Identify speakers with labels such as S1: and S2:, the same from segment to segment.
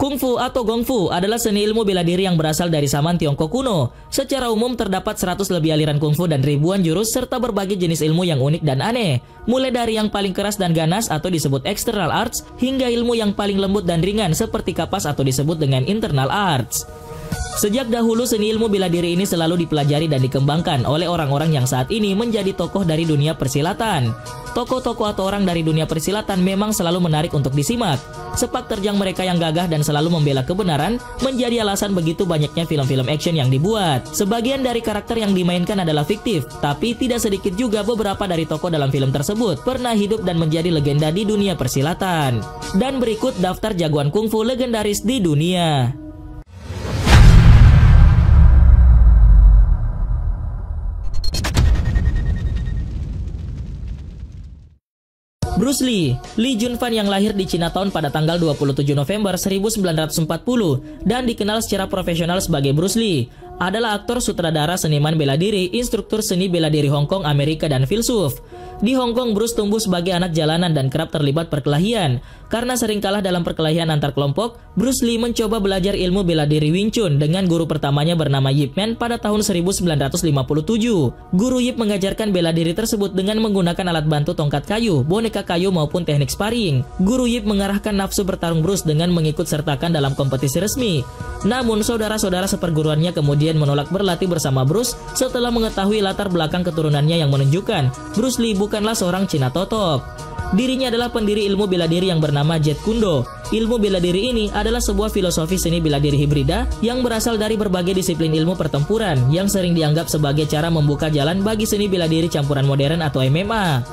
S1: Kungfu atau Gongfu adalah seni ilmu bela diri yang berasal dari zaman Tiongkok kuno. Secara umum terdapat 100 lebih aliran kungfu dan ribuan jurus serta berbagai jenis ilmu yang unik dan aneh. Mulai dari yang paling keras dan ganas atau disebut external arts, hingga ilmu yang paling lembut dan ringan seperti kapas atau disebut dengan internal arts. Sejak dahulu seni ilmu bela diri ini selalu dipelajari dan dikembangkan oleh orang-orang yang saat ini menjadi tokoh dari dunia persilatan. Tokoh-tokoh atau orang dari dunia persilatan memang selalu menarik untuk disimak. Sepak terjang mereka yang gagah dan selalu membela kebenaran menjadi alasan begitu banyaknya film-film action yang dibuat. Sebagian dari karakter yang dimainkan adalah fiktif, tapi tidak sedikit juga beberapa dari tokoh dalam film tersebut pernah hidup dan menjadi legenda di dunia persilatan. Dan berikut daftar jagoan kungfu legendaris di dunia. Bruce Lee. Lee Junfan yang lahir di Chinatown pada tanggal 27 November 1940 dan dikenal secara profesional sebagai Bruce Lee, adalah aktor, sutradara, seniman bela diri, instruktur seni bela diri Hong Kong, Amerika, dan filsuf. Di Hong Kong, Bruce tumbuh sebagai anak jalanan dan kerap terlibat perkelahian. Karena sering kalah dalam perkelahian antar kelompok, Bruce Lee mencoba belajar ilmu bela diri Wing Chun dengan guru pertamanya bernama Yip Man pada tahun 1957. Guru Yip mengajarkan bela diri tersebut dengan menggunakan alat bantu tongkat kayu, boneka kayu maupun teknik sparring. Guru Yip mengarahkan nafsu bertarung Bruce dengan mengikut sertakan dalam kompetisi resmi. Namun saudara-saudara seperguruannya kemudian menolak berlatih bersama Bruce setelah mengetahui latar belakang keturunannya yang menunjukkan Bruce Lee bukanlah seorang Cina totop. Dirinya adalah pendiri ilmu bela diri yang bernama Jeet Kune Do. Ilmu bela diri ini adalah sebuah filosofi seni bela diri hibrida yang berasal dari berbagai disiplin ilmu pertempuran yang sering dianggap sebagai cara membuka jalan bagi seni bela diri campuran modern atau MMA.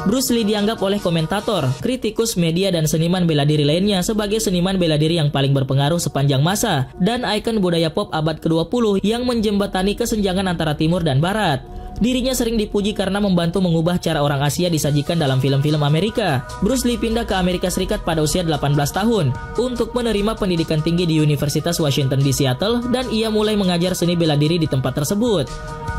S1: Bruce Lee dianggap oleh komentator, kritikus media dan seniman bela diri lainnya sebagai seniman bela diri yang paling berpengaruh sepanjang masa dan ikon budaya pop abad ke-20 yang menjembatani kesenjangan antara timur dan barat. Dirinya sering dipuji karena membantu mengubah cara orang Asia disajikan dalam film-film Amerika. Bruce Lee pindah ke Amerika Serikat pada usia 18 tahun untuk menerima pendidikan tinggi di Universitas Washington di Seattle dan ia mulai mengajar seni bela diri di tempat tersebut.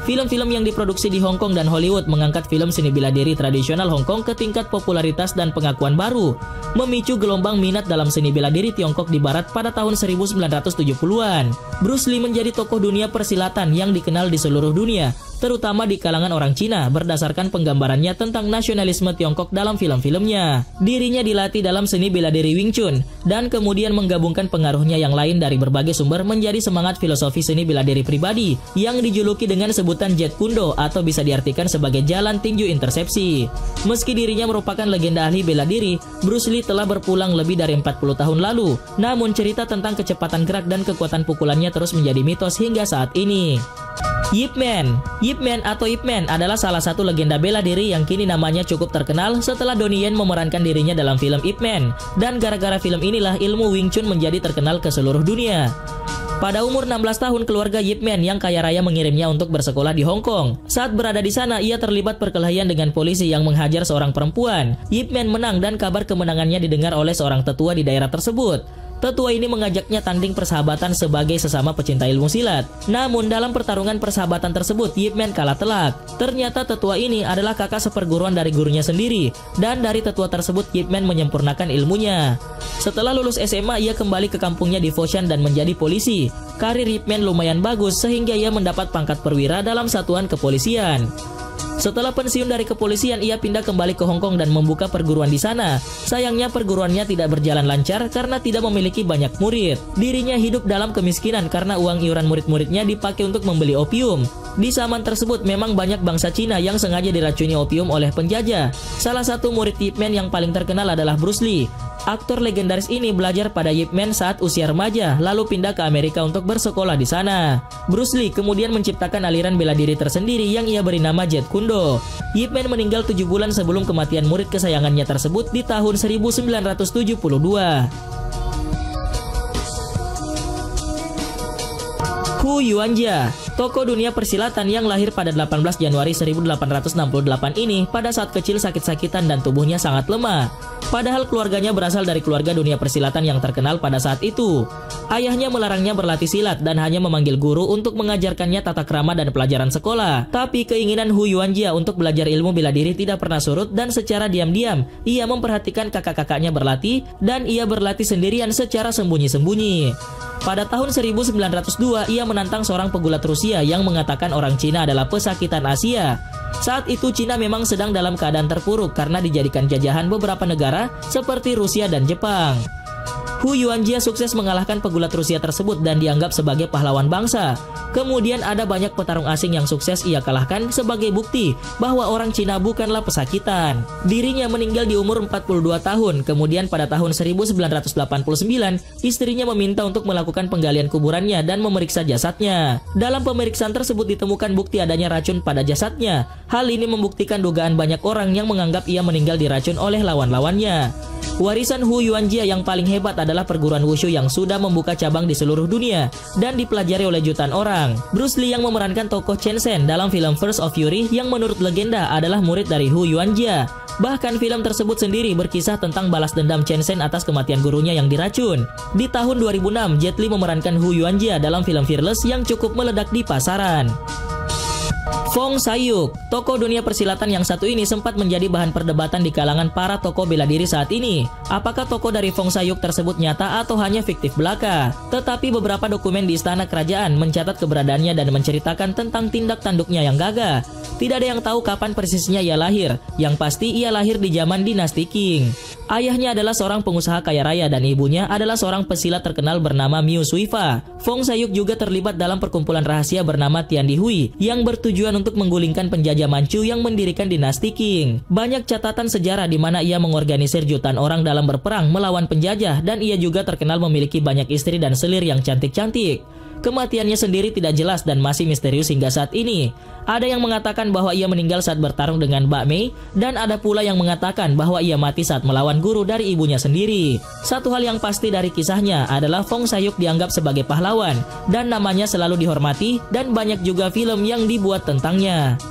S1: Film-film yang diproduksi di Hong Kong dan Hollywood mengangkat film seni bela diri tradisional Hong Kong ke tingkat popularitas dan pengakuan baru, memicu gelombang minat dalam seni bela diri Tiongkok di barat pada tahun 1970-an. Bruce Lee menjadi tokoh dunia persilatan yang dikenal di seluruh dunia, terutama di kalangan orang Cina berdasarkan penggambarannya tentang nasionalisme Tiongkok dalam film-filmnya. Dirinya dilatih dalam seni bela diri Wing Chun dan kemudian menggabungkan pengaruhnya yang lain dari berbagai sumber menjadi semangat filosofi seni bela diri pribadi yang dijuluki dengan sebutan Jeet Kune Do atau bisa diartikan sebagai jalan tinju intersepsi. Meski dirinya merupakan legenda ahli bela diri, Bruce Lee telah berpulang lebih dari 40 tahun lalu. Namun cerita tentang kecepatan gerak dan kekuatan pukulannya terus menjadi mitos hingga saat ini. Yip Man. Yip Man atau Ip Man adalah salah satu legenda bela diri yang kini namanya cukup terkenal setelah Donnie Yen memerankan dirinya dalam film Ip Man. Dan gara-gara film inilah ilmu Wing Chun menjadi terkenal ke seluruh dunia. Pada umur 16 tahun, keluarga Yip Man yang kaya raya mengirimnya untuk bersekolah di Hong Kong. Saat berada di sana, ia terlibat perkelahian dengan polisi yang menghajar seorang perempuan. Yip Man menang dan kabar kemenangannya didengar oleh seorang tetua di daerah tersebut. Tetua ini mengajaknya tanding persahabatan sebagai sesama pecinta ilmu silat. Namun dalam pertarungan persahabatan tersebut, Yip Man kalah telak. Ternyata tetua ini adalah kakak seperguruan dari gurunya sendiri. Dan dari tetua tersebut, Yip Man menyempurnakan ilmunya. Setelah lulus SMA, ia kembali ke kampungnya di Foshan dan menjadi polisi. Karir Yip Man lumayan bagus sehingga ia mendapat pangkat perwira dalam satuan kepolisian. Setelah pensiun dari kepolisian, ia pindah kembali ke Hong Kong dan membuka perguruan di sana. Sayangnya perguruannya tidak berjalan lancar karena tidak memiliki banyak murid. Dirinya hidup dalam kemiskinan karena uang iuran murid-muridnya dipakai untuk membeli opium. Di zaman tersebut memang banyak bangsa Cina yang sengaja diracuni opium oleh penjajah. Salah satu murid Yip Man yang paling terkenal adalah Bruce Lee. Aktor legendaris ini belajar pada Yip Man saat usia remaja, lalu pindah ke Amerika untuk bersekolah di sana. Bruce Lee kemudian menciptakan aliran bela diri tersendiri yang ia beri nama Jeet Kune Do. Yip Man meninggal 7 bulan sebelum kematian murid kesayangannya tersebut di tahun 1972. Hu Yuanjia. Tokoh dunia persilatan yang lahir pada 18 Januari 1868 ini pada saat kecil sakit-sakitan dan tubuhnya sangat lemah. Padahal keluarganya berasal dari keluarga dunia persilatan yang terkenal pada saat itu. Ayahnya melarangnya berlatih silat dan hanya memanggil guru untuk mengajarkannya tata krama dan pelajaran sekolah. Tapi keinginan Hu Yuanjia untuk belajar ilmu bela diri tidak pernah surut dan secara diam-diam ia memperhatikan kakak-kakaknya berlatih dan ia berlatih sendirian secara sembunyi-sembunyi. Pada tahun 1902 ia menantang seorang pegulat Rusia yang mengatakan orang Cina adalah pesakitan Asia. Saat itu Cina memang sedang dalam keadaan terpuruk karena dijadikan jajahan beberapa negara seperti Rusia dan Jepang. Hu Yuanjia sukses mengalahkan pegulat Rusia tersebut dan dianggap sebagai pahlawan bangsa. Kemudian ada banyak petarung asing yang sukses ia kalahkan sebagai bukti bahwa orang Cina bukanlah pesakitan. Dirinya meninggal di umur 42 tahun. Kemudian pada tahun 1989, istrinya meminta untuk melakukan penggalian kuburannya dan memeriksa jasadnya. Dalam pemeriksaan tersebut ditemukan bukti adanya racun pada jasadnya. Hal ini membuktikan dugaan banyak orang yang menganggap ia meninggal diracun oleh lawan-lawannya. Warisan Hu Yuanjia yang paling hebat adalah perguruan wushu yang sudah membuka cabang di seluruh dunia dan dipelajari oleh jutaan orang. Bruce Lee yang memerankan tokoh Chen Zhen dalam film First of Fury yang menurut legenda adalah murid dari Hu Yuanjia. Bahkan film tersebut sendiri berkisah tentang balas dendam Chen Zhen atas kematian gurunya yang diracun. Di tahun 2006, Jet Li memerankan Hu Yuanjia dalam film Fearless yang cukup meledak di pasaran. Fong Sayuk, tokoh dunia persilatan yang satu ini sempat menjadi bahan perdebatan di kalangan para tokoh bela diri saat ini. Apakah tokoh dari Fong Sayuk tersebut nyata atau hanya fiktif belaka? Tetapi beberapa dokumen di istana kerajaan mencatat keberadaannya dan menceritakan tentang tindak tanduknya yang gagah. Tidak ada yang tahu kapan persisnya ia lahir. Yang pasti ia lahir di zaman dinasti Qing. Ayahnya adalah seorang pengusaha kaya raya dan ibunya adalah seorang pesilat terkenal bernama Miu Suifa. Fong Sayuk juga terlibat dalam perkumpulan rahasia bernama Tian Di Hui yang bertujuan untuk menggulingkan penjajah Manchu yang mendirikan dinasti Qing. Banyak catatan sejarah di mana ia mengorganisir jutaan orang dalam berperang melawan penjajah dan ia juga terkenal memiliki banyak istri dan selir yang cantik-cantik. Kematiannya sendiri tidak jelas dan masih misterius hingga saat ini. Ada yang mengatakan bahwa ia meninggal saat bertarung dengan Ba Mei, dan ada pula yang mengatakan bahwa ia mati saat melawan guru dari ibunya sendiri. Satu hal yang pasti dari kisahnya adalah Fong Sayuk dianggap sebagai pahlawan, dan namanya selalu dihormati, dan banyak juga film yang dibuat tentangnya.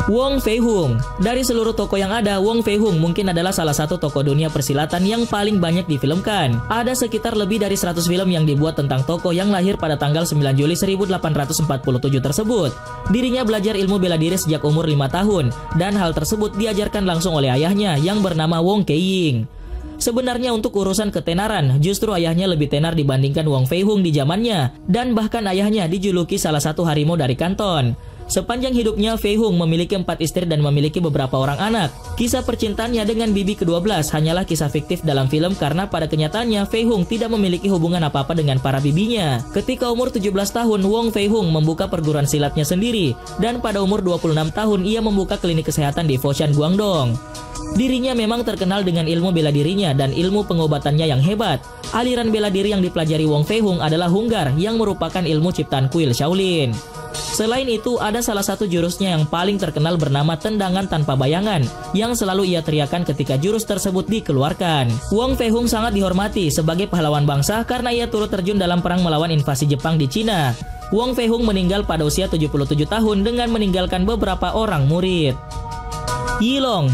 S1: Wong Fei Hung. Dari seluruh tokoh yang ada, Wong Fei Hung mungkin adalah salah satu tokoh dunia persilatan yang paling banyak difilmkan. Ada sekitar lebih dari 100 film yang dibuat tentang tokoh yang lahir pada tanggal 9 Juli 1847 tersebut. Dirinya belajar ilmu bela diri sejak umur 5 tahun, dan hal tersebut diajarkan langsung oleh ayahnya yang bernama Wong Keiying. Sebenarnya untuk urusan ketenaran, justru ayahnya lebih tenar dibandingkan Wong Fei Hung di zamannya, dan bahkan ayahnya dijuluki salah satu harimau dari Kanton. Sepanjang hidupnya, Fei Hung memiliki 4 istri dan memiliki beberapa orang anak. Kisah percintaannya dengan bibi ke-12 hanyalah kisah fiktif dalam film karena pada kenyataannya Fei Hung tidak memiliki hubungan apa-apa dengan para bibinya. Ketika umur 17 tahun, Wong Fei Hung membuka perguruan silatnya sendiri, dan pada umur 26 tahun ia membuka klinik kesehatan di Foshan, Guangdong. Dirinya memang terkenal dengan ilmu bela dirinya dan ilmu pengobatannya yang hebat. Aliran bela diri yang dipelajari Wong Fei Hung adalah Hunggar yang merupakan ilmu ciptaan kuil Shaolin. Selain itu, ada salah satu jurusnya yang paling terkenal bernama tendangan tanpa bayangan, yang selalu ia teriakan ketika jurus tersebut dikeluarkan. Wong Fei Hung sangat dihormati sebagai pahlawan bangsa karena ia turut terjun dalam perang melawan invasi Jepang di Cina. Wong Fei Hung meninggal pada usia 77 tahun dengan meninggalkan beberapa orang murid. Yi Long.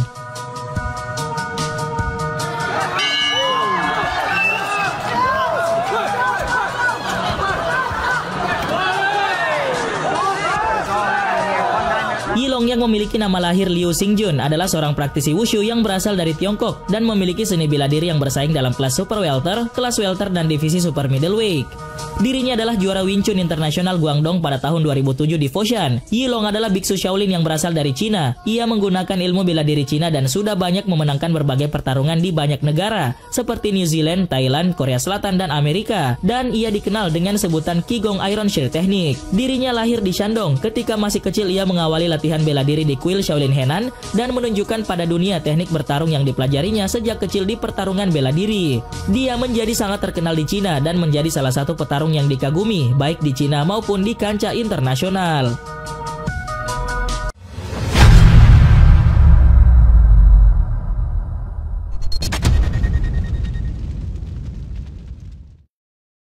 S1: Yi Long yang memiliki nama lahir Liu Xingjun adalah seorang praktisi wushu yang berasal dari Tiongkok dan memiliki seni bela diri yang bersaing dalam kelas super welter, kelas welter, dan divisi super middleweight. Dirinya adalah juara Wing Chun Internasional Guangdong pada tahun 2007 di Foshan. Yi Long adalah biksu Shaolin yang berasal dari Cina. Ia menggunakan ilmu bela diri Cina dan sudah banyak memenangkan berbagai pertarungan di banyak negara seperti New Zealand, Thailand, Korea Selatan, dan Amerika. Dan ia dikenal dengan sebutan Qigong Iron Shear Technique. Dirinya lahir di Shandong. Ketika masih kecil ia mengawali latihan bela diri di kuil Shaolin Henan dan menunjukkan pada dunia teknik bertarung yang dipelajarinya sejak kecil di pertarungan bela diri. Dia menjadi sangat terkenal di Cina dan menjadi salah satu petarung yang dikagumi baik di Cina maupun di kancah internasional.